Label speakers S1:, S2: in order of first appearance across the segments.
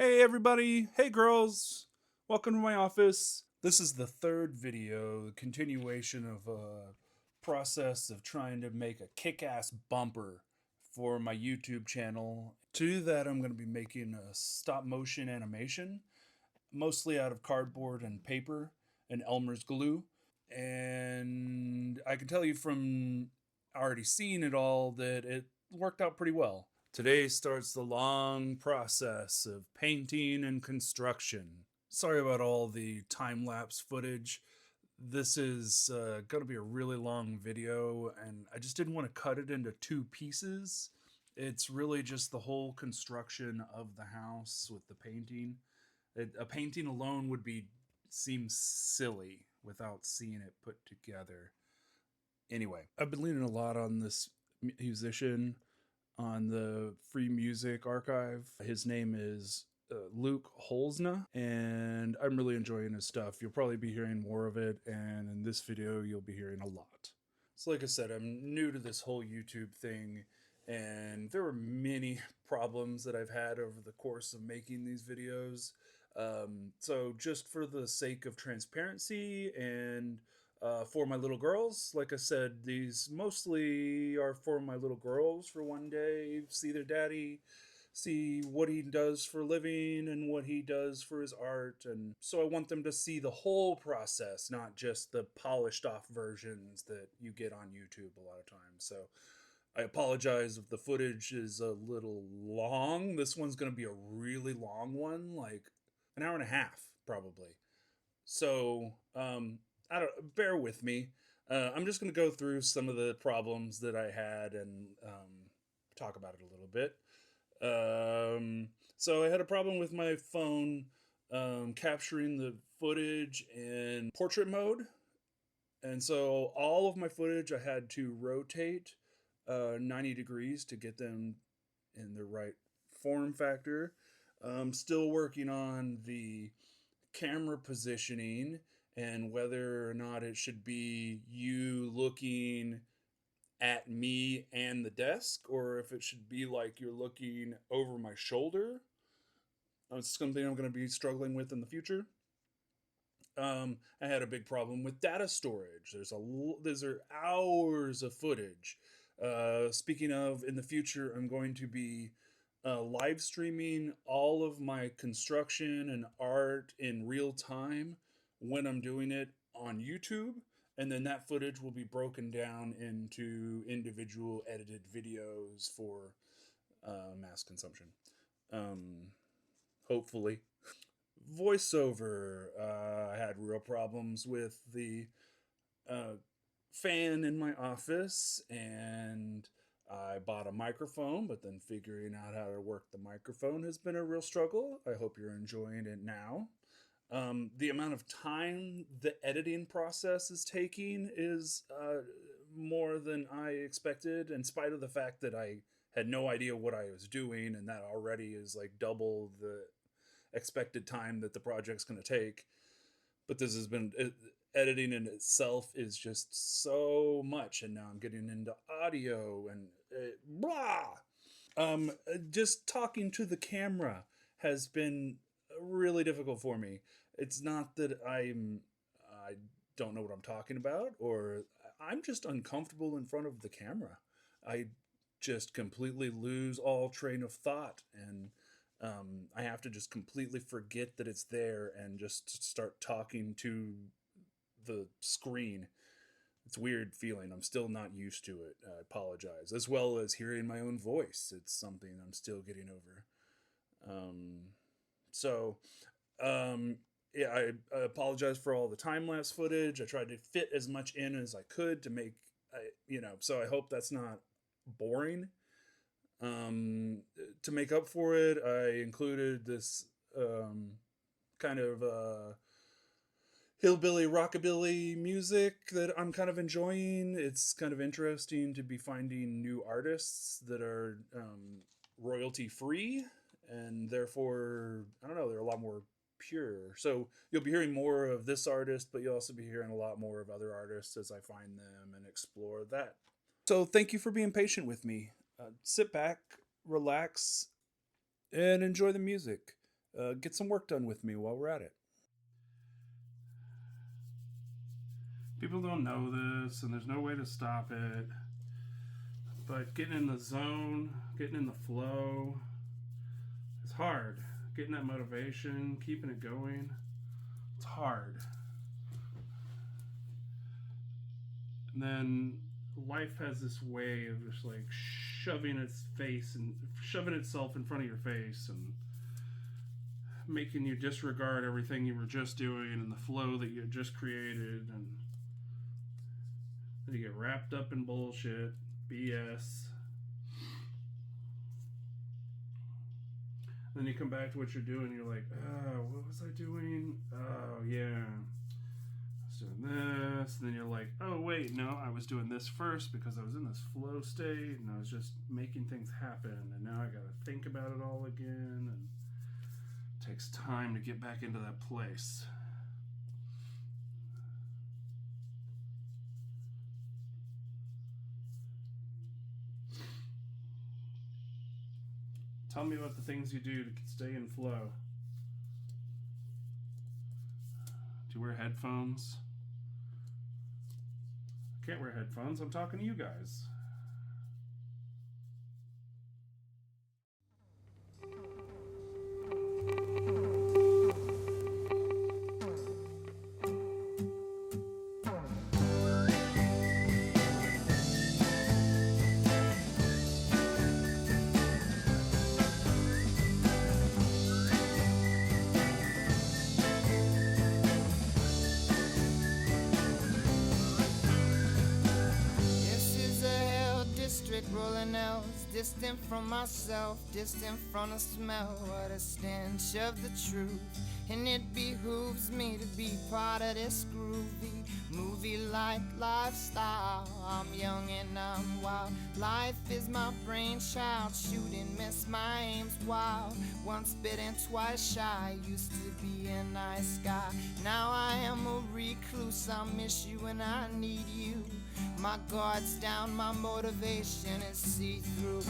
S1: Hey everybody, hey girls, welcome to my office. This is the third video, the continuation of a process of trying to make a kick-ass bumper for my YouTube channel. To do that, I'm going to be making a stop motion animation, mostly out of cardboard and paper and Elmer's glue. And I can tell you from already seeing it all that it worked out pretty well. Today starts the long process of painting and construction. Sorry about all the time lapse footage. This is going to be a really long video, and I just didn't want to cut it into two pieces. It's really just the whole construction of the house with the painting. A painting alone would be seem silly without seeing it put together. Anyway, I've been leaning a lot on this musician on the Free Music Archive. His name is Luke Holzna, and I'm really enjoying his stuff. You'll probably be hearing more of it, and in this video, you'll be hearing a lot. So, like I said, I'm new to this whole YouTube thing, and there were many problems that I've had over the course of making these videos. So, just for the sake of transparency and for my little girls. Like I said, these mostly are for my little girls for one day, see their daddy, see what he does for a living and what he does for his art. And so I want them to see the whole process, not just the polished off versions that you get on YouTube a lot of times. So I apologize if the footage is a little long. This one's going to be a really long one, like an hour and a half, probably. So, I don't bear with me. I'm just going to go through some of the problems that I had and talk about it a little bit. So I had a problem with my phone capturing the footage in portrait mode, and so all of my footage I had to rotate 90 degrees to get them in the right form factor. Still working on the camera positioning and whether or not it should be you looking at me and the desk, or if it should be like you're looking over my shoulder. It's something I'm going to be struggling with in the future. I had a big problem with data storage. These are hours of footage. Speaking of, in the future, I'm going to be live streaming all of my construction and art in real time when I'm doing it on YouTube. And then that footage will be broken down into individual edited videos for mass consumption. Um, Hopefully. Voiceover. I had real problems with the uh, fan in my office, and I bought a microphone, but then figuring out how to work the microphone has been a real struggle. I hope you're enjoying it now. The amount of time the editing process is taking is more than I expected, in spite of the fact that I had no idea what I was doing, and that already is like double the expected time that the project's going to take. But this has been editing in itself is just so much, and now I'm getting into audio and blah. Just talking to the camera has been really difficult for me. It's not that I don't know what I'm talking about, or I'm just uncomfortable in front of the camera. I just completely lose all train of thought, and I have to just completely forget that it's there and just start talking to the screen. It's a weird feeling. I'm still not used to it. I apologize. As well as hearing my own voice. It's something I'm still getting over. Um, so, um, yeah, I apologize for all the time lapse footage. I tried to fit as much in as I could to make, so I hope that's not boring. To make up for it, I included this kind of hillbilly rockabilly music that I'm kind of enjoying. It's kind of interesting to be finding new artists that are royalty free, and therefore, I don't know, they're a lot more pure. So you'll be hearing more of this artist, but you'll also be hearing a lot more of other artists as I find them and explore that. So thank you for being patient with me. Sit back, relax, and enjoy the music. get some work done with me while we're at it. People don't know this, and there's no way to stop it. But getting in the zone, getting in the flow, it's hard. Getting that motivation, keeping it going, it's hard. And then life has this way of just like shoving itself in front of your face and making you disregard everything you were just doing and the flow that you had just created, and then you get wrapped up in bullshit, BS. Then you come back to what you're doing, you're like, oh, what was I doing? Oh, yeah, I was doing this. And then you're like, oh, wait, no, I was doing this first because I was in this flow state and I was just making things happen. And now I got to think about it all again. And it takes time to get back into that place. Tell me about the things you do to stay in flow. Do you wear headphones? I can't wear headphones. I'm talking to you guys.
S2: Rolling L's, distant from myself, distant from the smell or the stench of the truth. And it behooves me to be part of this groovy movie-like lifestyle. I'm young and I'm wild. Life is my brainchild. Shoot and miss, my aim's wild. Once bitten, twice shy. Used to be a nice guy. Now I am a recluse. I miss you and I need you. My guard's down, my motivation is see-through.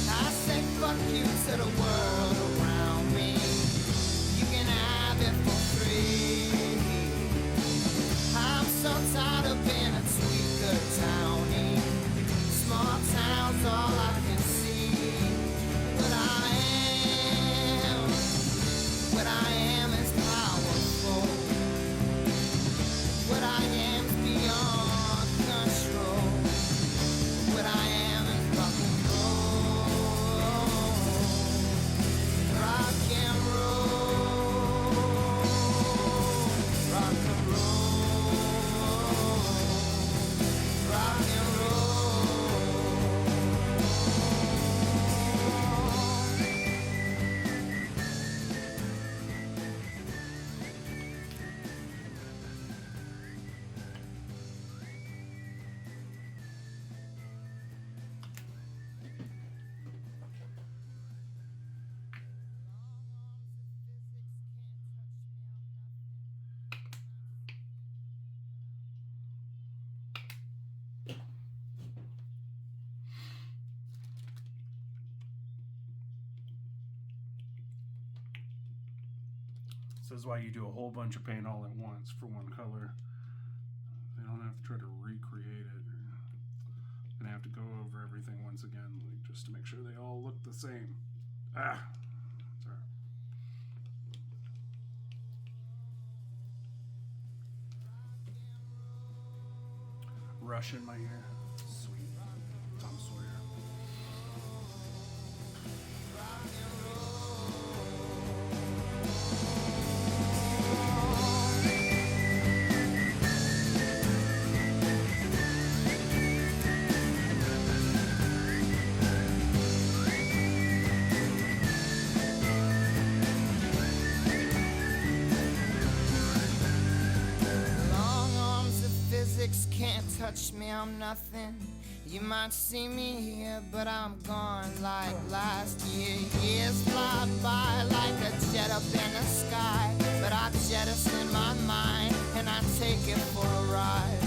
S2: I say fuck you to the world around me. You can have it for free. I'm so tired of being a tweaker townie. Small town's all I can see. But what I am is powerful. What I am is beyond control. What I am is rock and roll. Rock and roll. Rock and roll. Rock and roll.
S1: This is why you do a whole bunch of paint all at once for one color. You don't have to try to recreate it. You're gonna have to go over everything once again, like just to make sure they all look the same. Sorry. Rush in my ear. Sweet. Tom Sawyer.
S2: Can't touch me, I'm nothing. You might see me here, but I'm gone like last year. Years fly by like a jet up in the sky, but I jettison my mind and I take it for a ride.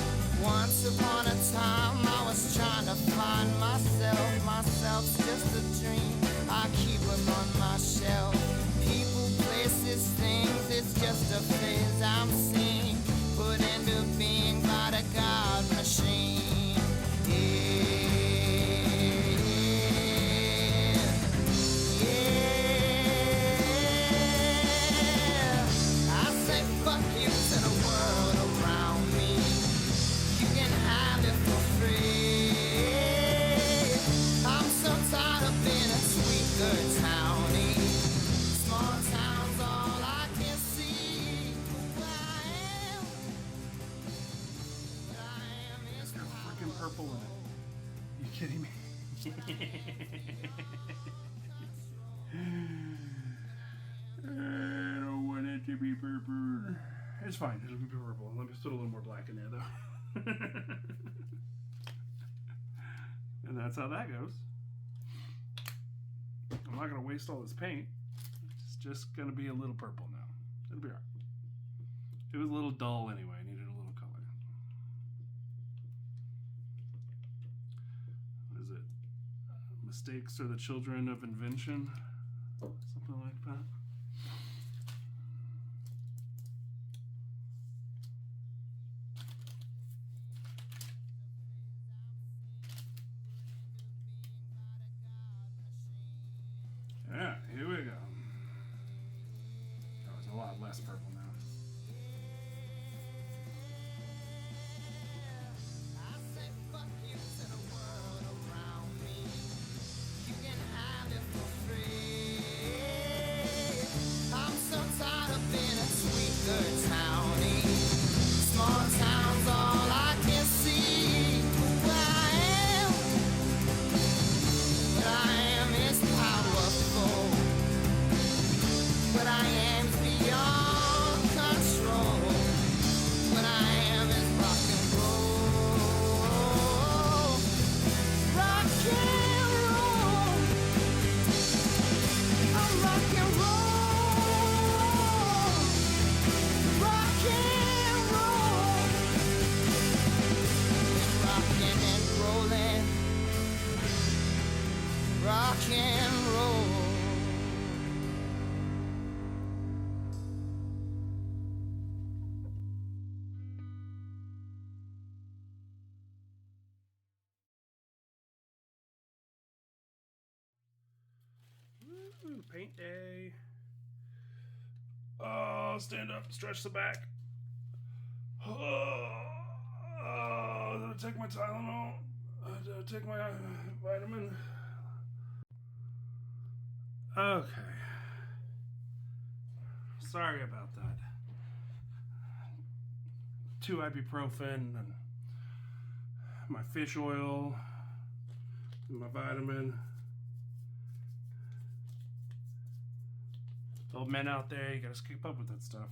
S2: Once upon a time I was trying to find myself. Myself's just a dream, I keep them on my shelf. People, places, things, it's just a phase I'm seeing, put into being by the God machine. Yeah, yeah. I say fuck you to the world around me. You can have it for free. I'm so tired of being a tweaker townie. Small town's all I can see. Who I am, what I am is
S3: Freaking purple in it. You kidding me? I don't want it to be purple. It's fine. It'll be purple. Let me just put a little more black in there, though. And that's how that goes. I'm not going to waste all this paint. It's just going to be a little purple now. It'll be alright. It was a little dull anyway. I needed a little color. What is it? Mistakes are the children of invention? Something like that. Yeah, here we go. Oh, it's a lot less purple now.
S2: I say fuck you to the world around me. You can have it for free. I'm so tired of being a tweaker townie. Small town's all I can see. Who I am, what I am is powerful. What I am's beyond control. What I am is rock and roll. Rock and roll. I'm rock and roll. Rock and roll. Rockin' and rollin'. Rock and roll.
S3: Woo, paint day. Oh, stand up, stretch the back. Oh, take my Tylenol. Take my vitamin. Okay. Sorry about that. 2 ibuprofen and my fish oil and my vitamin. Old men out there, you gotta keep up with that stuff.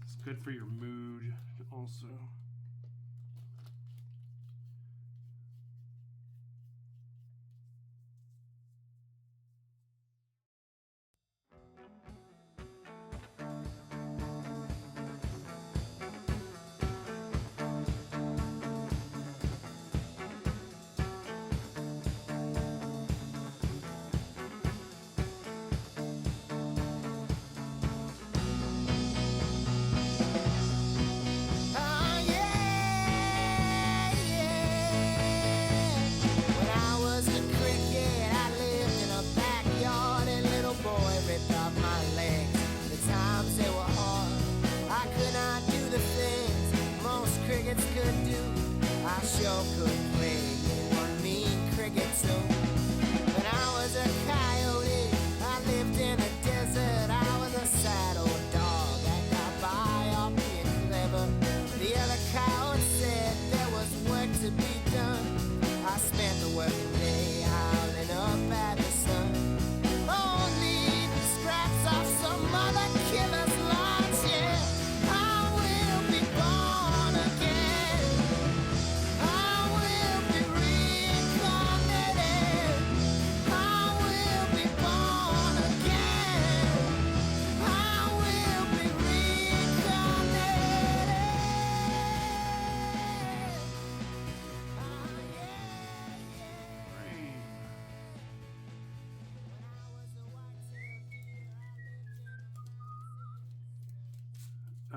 S3: It's good for your mood also.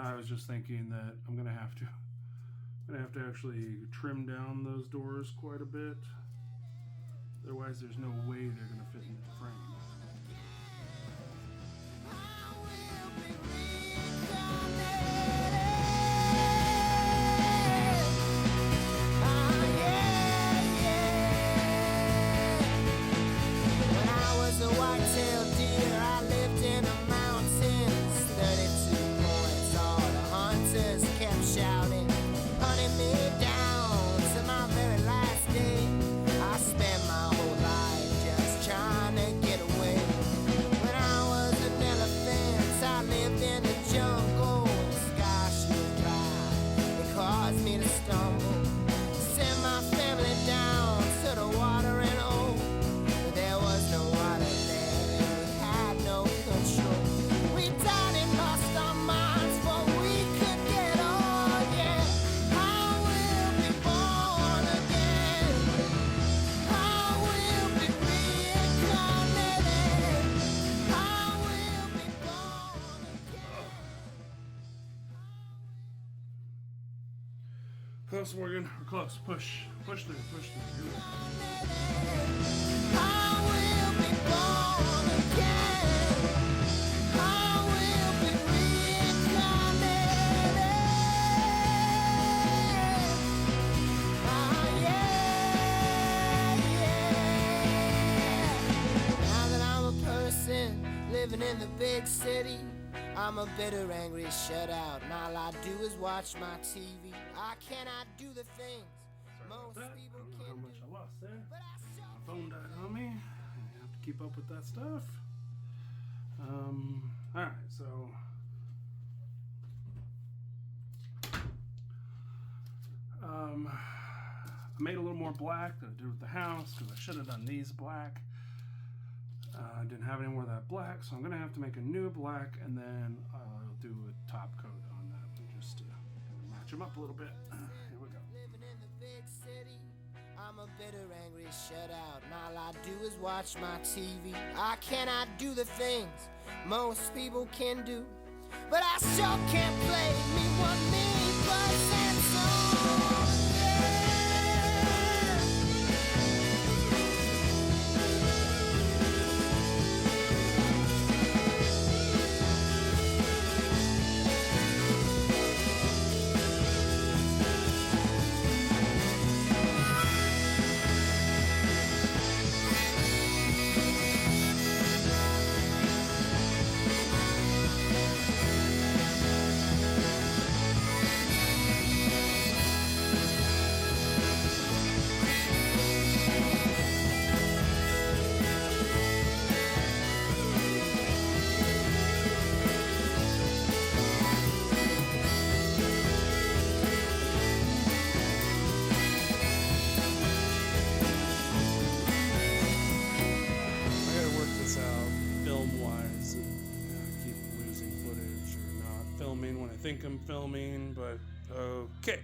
S3: I was just thinking that I'm gonna have to actually trim down those doors quite a bit. Otherwise, there's no way they're gonna fit into the frame. Close, Morgan. We're close. Push through. Here we go.
S2: Living in the big city, I'm a bitter, angry shutout, and all I do is watch my TV. I cannot do the things most people
S3: I don't know how
S2: can
S3: much
S2: do.
S3: I lost there.
S2: But I sure
S3: My phone died on me. I have to keep up with that stuff. Alright, so I made a little more black than I did with the house because I should have done these black. I didn't have any more of that black, so I'm gonna have to make a new black and then I'll do a top coat on that just to match them up a little bit. Here we go.
S2: living in the big city, I'm a bitter, angry shutout, and all I do is watch my TV. I cannot do the things most people can do, but I sure can't play me 1,000,000% song.
S3: Think I'm filming, but okay,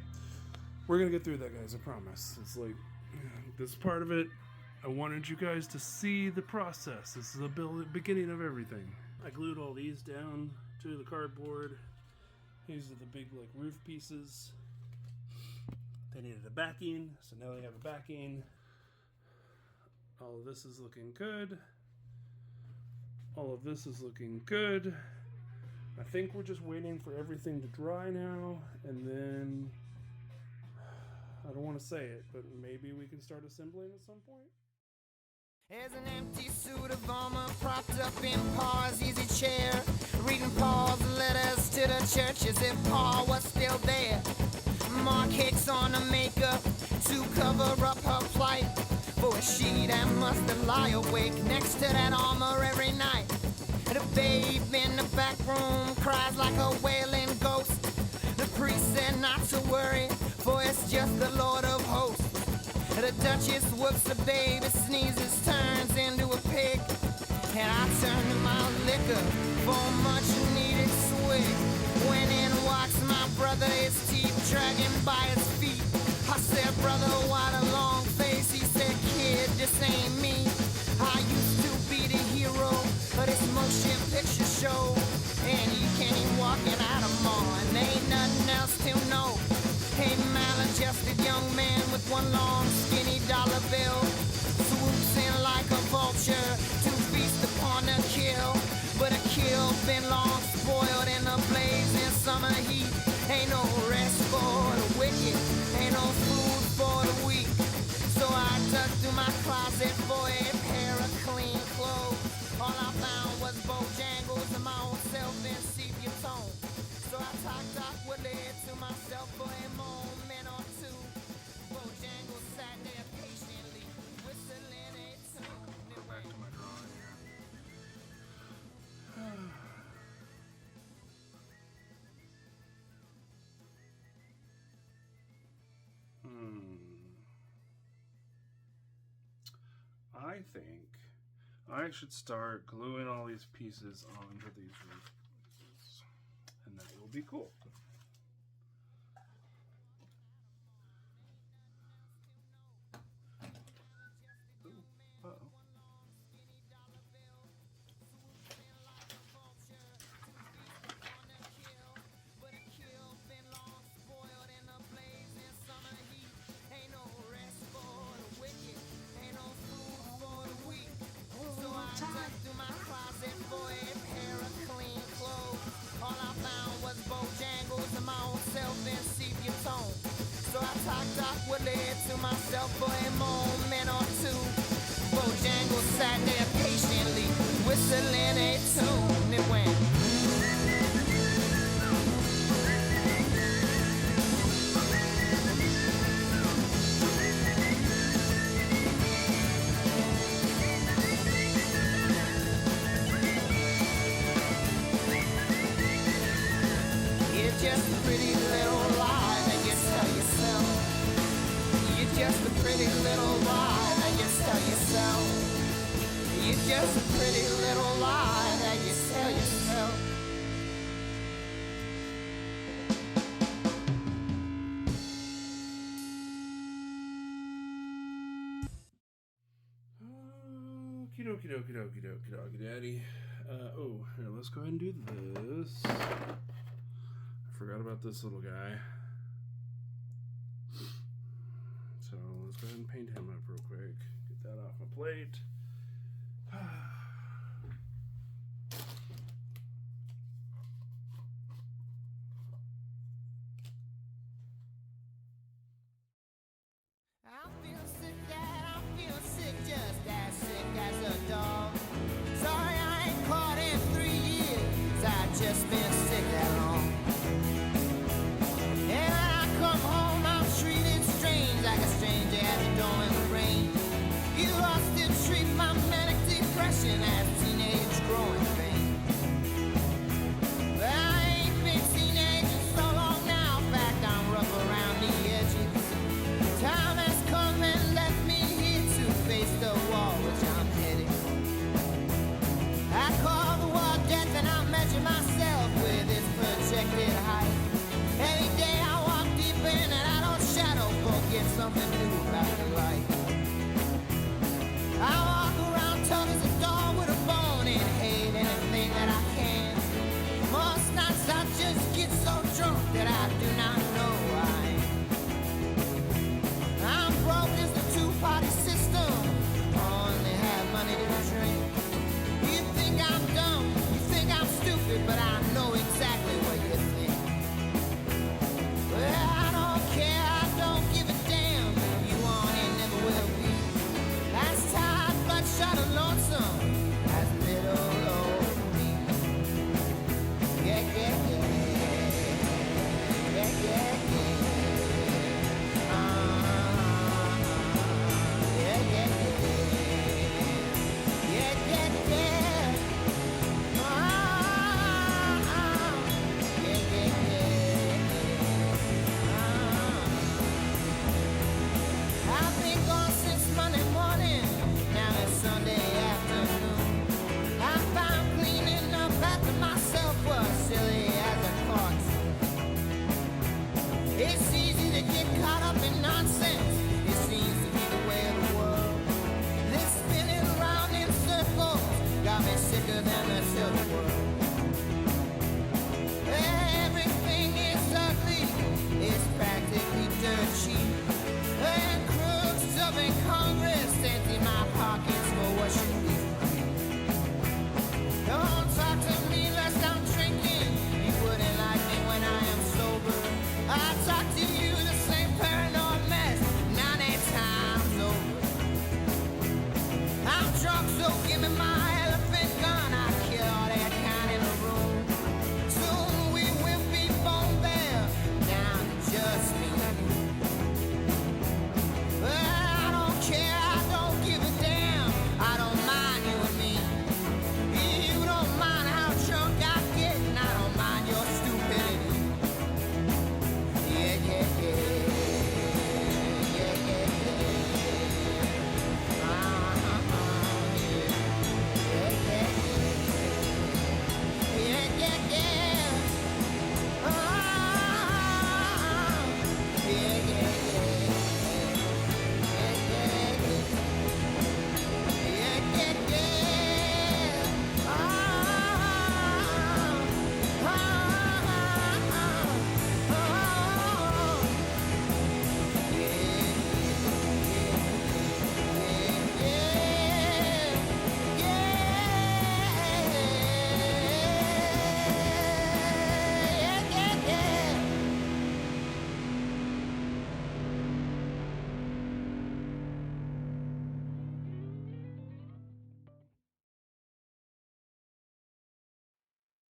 S3: we're gonna get through that, guys. I promise. It's like this part of it, I wanted you guys to see the process. This is the beginning of everything. I glued all these down to the cardboard. These are the big like roof pieces. They needed a backing, so now they have a backing. All of this is looking good. All of this is looking good. I think we're just waiting for everything to dry now, and then I don't want to say it, but maybe we can start assembling at some point.
S2: There's an empty suit of armor propped up in Pa's easy chair, reading Paul's letters to the church as if Paul was still there. Mark hits on her makeup to cover up her plight, for a she that must lie awake next to that armor every night. The babe in the back room cries like a wailing ghost. The priest said not to worry, for it's just the Lord of hosts. The Duchess whoops the baby, sneezes, turns into a pig, and I turn to my liquor for a much needed swig. When in walks my brother, his teeth dragging by his feet. I said, brother, why the long face? He said, kid, this ain't me. I used to be the hero of this motion picture show, and you can't even walk in out of mall. bill. Swoops in like a vulture to feast upon a kill. But a kill been long spoiled in the blazing summer heat. Ain't no rest for the wicked, ain't no food for the weak. So I dug through my closet for a pair of clean clothes. All I found was Bojangles and my own self in sepia tone. So I talked awkwardly to myself for a moment or two. Bojangles sat there patiently, whistling a tune.
S3: Go back to my drawing here. I think I should start gluing all these pieces onto these roots, and that will be cool. Ooh, uh-oh.
S2: So I talked awkwardly to myself for a moment or two. Bojangles sat there patiently, whistling a tune. It went. It's just a pretty little lie that you tell yourself. You're just a pretty little lie that you tell yourself. You're just a pretty little lie that you tell yourself.
S3: Okie dokie dokie dokie dokie dokie daddy. Oh, here, let's go ahead and do this. I forgot about this little guy. So let's go ahead and paint him up real quick. Get that off my plate.
S2: I feel sick, Dad, I feel sick, just as sick as a dog. Sorry I ain't caught in 3 years, I just been sick that long. And when I come home, I'm treated strange, like a stranger at the door in the rain. You all still treat my manic depression as teenage growing pain. But I ain't been teenage in so long now, in fact I'm rough around the edges. Time has come and left me here to face the wall which I'm headed. I call the wall death and I measure myself with its projected height. Every day I walk deeper in and I don't shadow forget something new about the light. I walk around tough as a dog with a bone and hate anything that I can. Most nights I just get so drunk that I do not know I am. I'm broke as the two-party system, only have money to drink. You think I'm dumb, you think I'm stupid, but I know exactly what you think. Well, I don't care, I don't give a damn. You want it, never will be. As tired, bloodshot, and lonesome as little old me. Yeah, yeah, yeah. Yeah, yeah, yeah. Yeah, yeah, yeah. Yeah, yeah, yeah. Yeah, yeah, yeah. I've been gone since Monday morning. Now it's Sunday afternoon. I found cleaning up after myself was silly as a cartoon. It's easy to get caught up in nonsense. It seems to be the way of the world. This spinning around in circles got me sicker than the silk world. Everything is ugly. It's practically dirt cheap. And crooks of Congress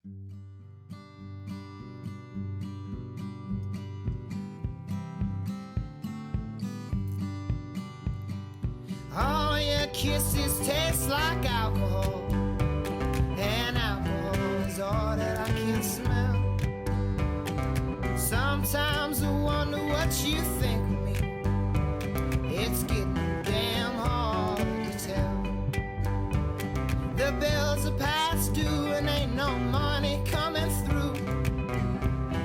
S2: All your kisses taste like alcohol, and alcohol is all that I can smell. Sometimes I wonder what you think of me. It's getting damn hard to tell. The bills are past due and ain't no money coming through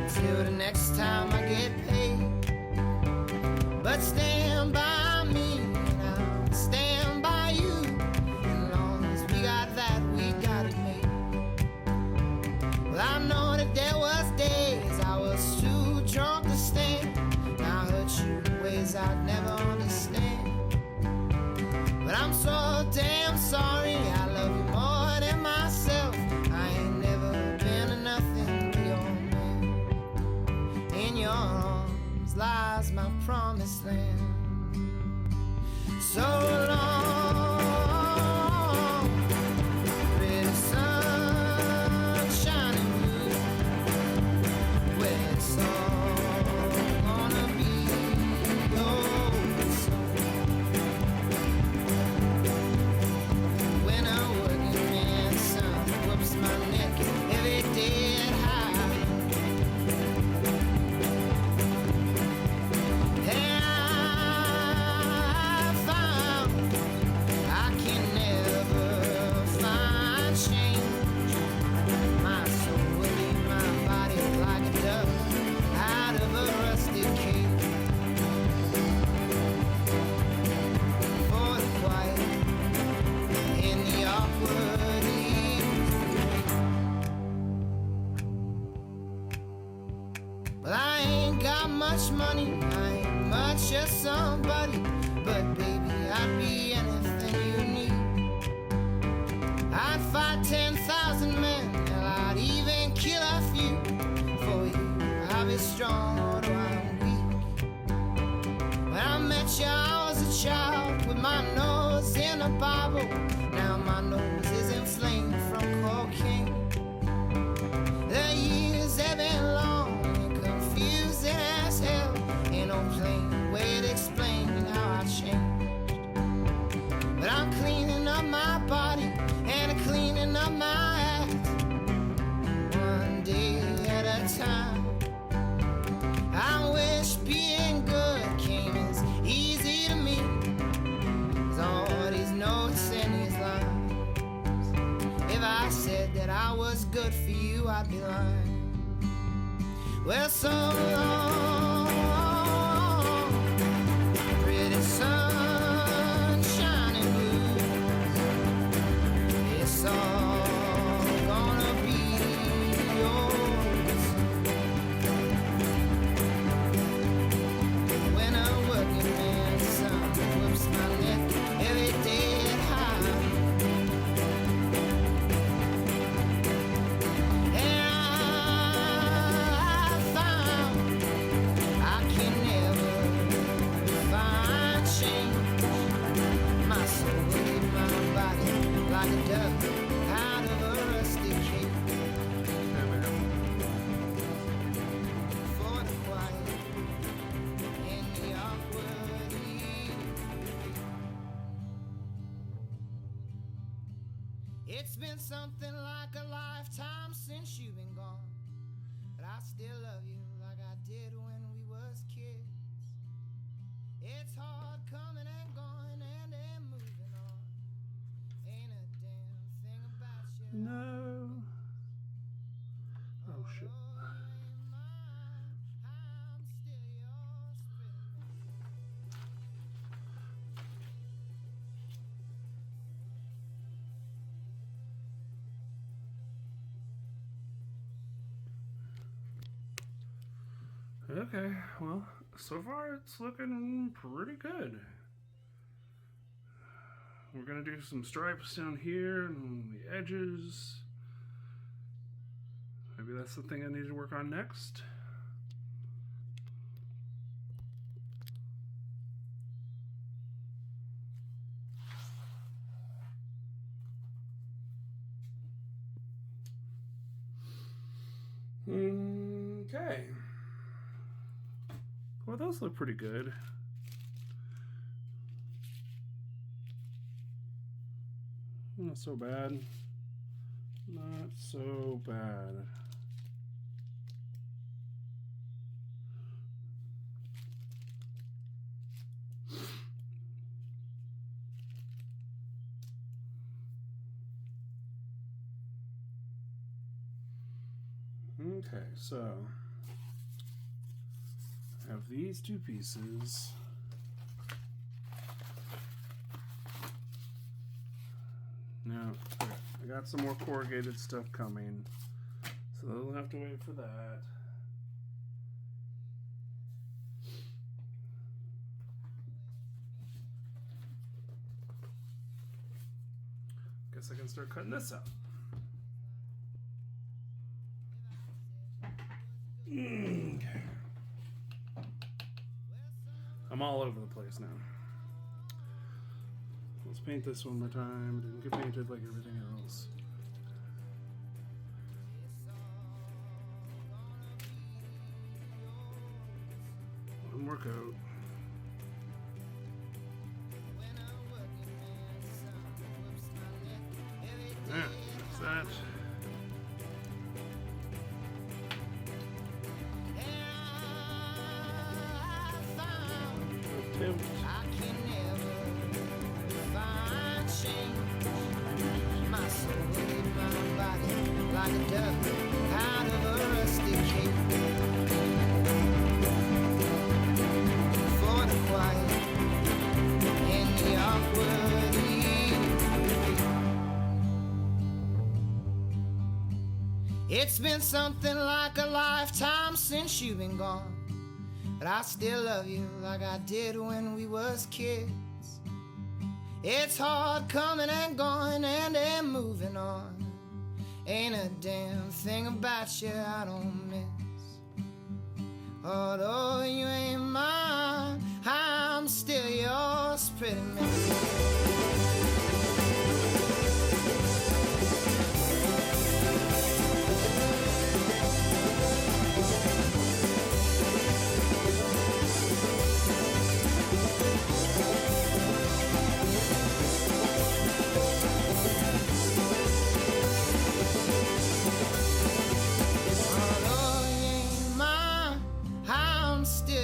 S2: till the next time I get paid. But stand by me and I'll stand by you. As long as we got that, we got it made. Well, I know that there was days I was too drunk to stand. I hurt you in ways I'd never understand. But I'm so damn sorry, I love you more than myself. I ain't never been a nothing but your man. In your arms lies my promised land. So long, pretty sun shining blue, where it's all gonna be your song. When a working man's son whoops my neck every day at high, and I found I can never find change. My soul will leave my body like a dove out of a rusty cage. For the quiet in the awkward leaves. Well, I ain't got much money, I ain't much of somebody, but baby, I'd be anything you need. I'd fight 10,000 men, hell, I'd even kill a few for you. I'll be strong, although I'm weak. When I met you, I was a child with my nose in a Bible. Now my nose is inflamed from cocaine. The years have been long and confusing as hell. Ain't no plain way to explain how I changed. But I'm cleaning up my body and cleaning up my act, one day at a time. I wish being good came as easy to me as all these notes and these lines. If I said that I was good for you, I'd be lying. Well, so long, pretty sun shining blue. It's all gonna be yours. When a working man's son whoops my neck every day at high, and I found I can never find change. My soul will leave my body like a duck out of a rusty cage. For the quiet in the awkward evening. It's been something like a lifetime since you've been gone, but I still love you like I did when we was kids. It's hard coming and going and then moving on. Ain't a damn thing about you.
S3: No. Oh shit.
S2: Although you ain't mine, I'm still yours.
S3: Okay, well, so far it's looking pretty good. We're gonna do some stripes down here and the edges. Maybe that's the thing I need to work on next. Okay. Well, those look pretty good. Not so bad. Not so bad. Okay, so I have these two pieces. Now, okay, I got some more corrugated stuff coming, so they'll have to wait for that. Guess I can start cutting this out. Okay. I'm all over the place now. Let's paint this one more time. Didn't get painted like everything else. One more coat. Yeah, that's that. Attempt.
S2: I can never find change. My soul in my body like a duck out of a rusty cage. For the quiet and the awkward it's been something like a lifetime since you've been gone. But I still love you like I did when we was kids. It's hard coming and going and then moving on. Ain't a damn thing about you I don't miss. Although you ain't mine, I'm still yours, pretty man. Still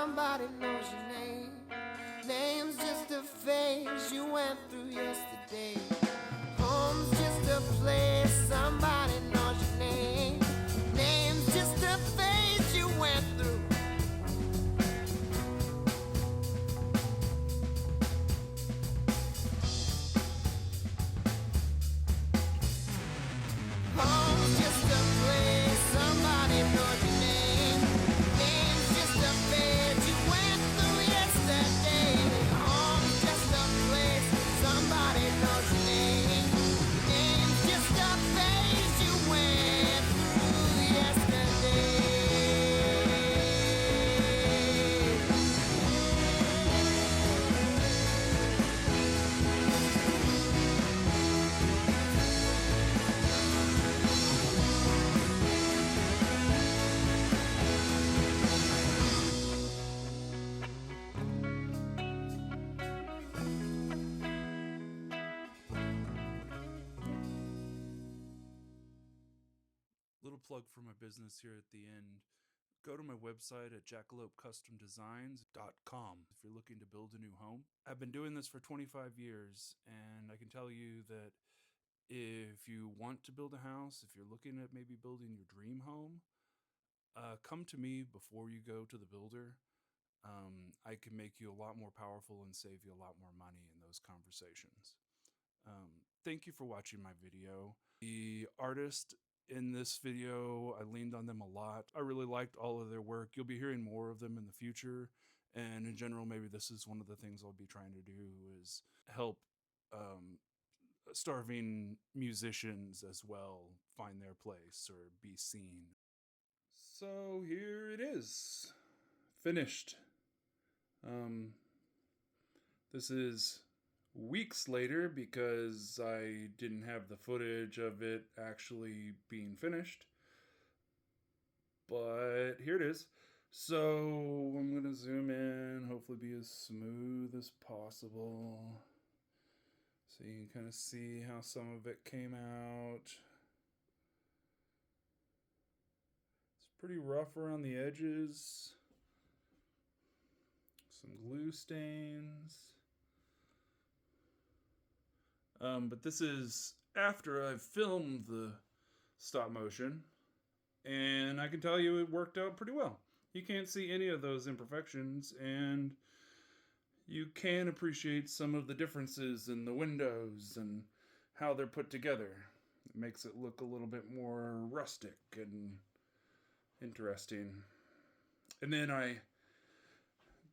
S2: somebody knows your name. Name's just a phase you went through yesterday. Home's just a place somebody knows your name. Name's just a phase you went through. Home's just a place somebody knows your name. Name's just a phase you went through yesterday. Home's just a place somebody knows your name. Name's just a phase you went through yesterday.
S1: Little plug for my business here at the end. Go to my website at jackalopecustomdesigns.com if you're looking to build a new home. I've been doing this for 25 years, and I can tell you that if you want to build a house, if you're looking at maybe building your dream home, come to me before you go to the builder. I can make you a lot more powerful and save you a lot more money in those conversations. Thank you for watching my video. The artist in this video, I leaned on them a lot. I really liked all of their work. You'll be hearing more of them in the future. And in general, maybe this is one of the things I'll be trying to do is help starving musicians as well find their place or be seen. So here it is, finished. This is weeks later because I didn't have the footage of it actually being finished. But here it is. So I'm going to zoom in, hopefully be as smooth as possible. So you can kind of see how some of it came out. It's pretty rough around the edges. Some glue stains. But this is after I've filmed the stop motion, and I can tell you it worked out pretty well. You can't see any of those imperfections, and you can appreciate some of the differences in the windows and how they're put together. It makes it look a little bit more rustic and interesting. And then I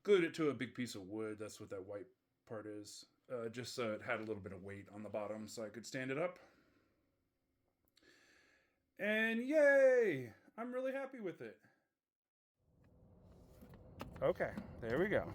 S1: glued it to a big piece of wood. That's what that white part is. Just so it had a little bit of weight on the bottom so I could stand it up. And yay! I'm really happy with it. Okay, there we go.